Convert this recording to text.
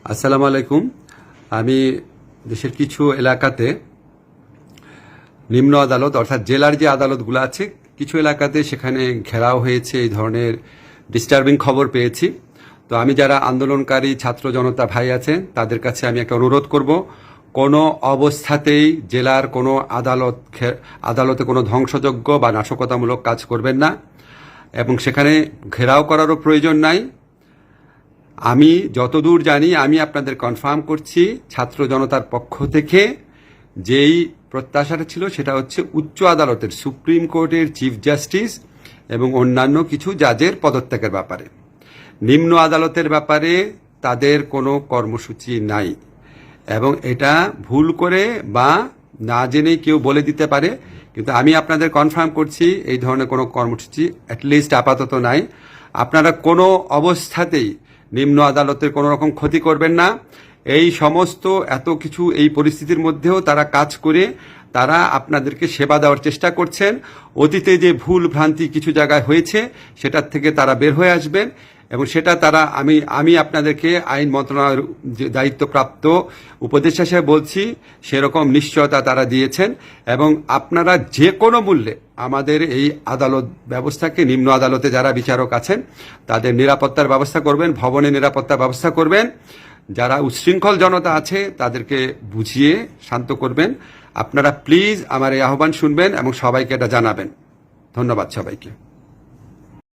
আসসালামু আলাইকুম। আমি দেশের কিছু এলাকাতে নিম্ন আদালত অর্থাৎ জেলার যে আদালতগুলো আছে কিছু এলাকাতে সেখানে ঘেরাও হয়েছে, এই ধরনের ডিস্টার্বিং খবর পেয়েছি। তো আমি যারা আন্দোলনকারী ছাত্র জনতা ভাই আছেন তাদের কাছে আমি একটা অনুরোধ করব, কোনো অবস্থাতেই জেলার কোনো আদালতে কোনো ধ্বংসযজ্ঞ বা নাশকতামূলক কাজ করবেন না, এবং সেখানে ঘেরাও করারও প্রয়োজন নাই। আমি যতদূর জানি, আমি আপনাদের কনফার্ম করছি, ছাত্র জনতার পক্ষ থেকে যেই প্রত্যাশাটা ছিল সেটা হচ্ছে উচ্চ আদালতের, সুপ্রিম কোর্টের চিফ জাস্টিস এবং অন্যান্য কিছু জাজের পদত্যাগের ব্যাপারে। নিম্ন আদালতের ব্যাপারে তাদের কোনো কর্মসূচি নাই, এবং এটা ভুল করে বা না জেনেই কেউ বলে দিতে পারে, কিন্তু আমি আপনাদের কনফার্ম করছি এই ধরনের কোনো কর্মসূচি অ্যাটলিস্ট আপাতত নাই। আপনারা কোনো অবস্থাতেই নিম্ন আদালতের কোনো রকম ক্ষতি করবেন না। এই সমস্ত এত কিছু এই পরিস্থিতির মধ্যেও তারা কাজ করে তারা আপনাদেরকে সেবা দেওয়ার চেষ্টা করছেন। অতীতে যে ভুল ভ্রান্তি কিছু জায়গায় হয়েছে সেটার থেকে তারা বের হয়ে আসবেন, এবং সেটা তারা আমি আপনাদেরকে আইন মন্ত্রণালয়ের যে দায়িত্বপ্রাপ্ত উপদেষ্টা হিসেবে বলছি, সেরকম নিশ্চয়তা তারা দিয়েছেন। এবং আপনারা যে কোনো মূল্যে আমাদের এই আদালত ব্যবস্থাকে, নিম্ন আদালতে যারা বিচারক আছেন তাদের নিরাপত্তার ব্যবস্থা করবেন, ভবনের নিরাপত্তার ব্যবস্থা করবেন। যারা উচ্ছৃঙ্খল জনতা আছে তাদেরকে বুঝিয়ে শান্ত করবেন। আপনারা প্লিজ আমার এই আহ্বান শুনবেন এবং সবাইকে এটা জানাবেন। ধন্যবাদ সবাইকে।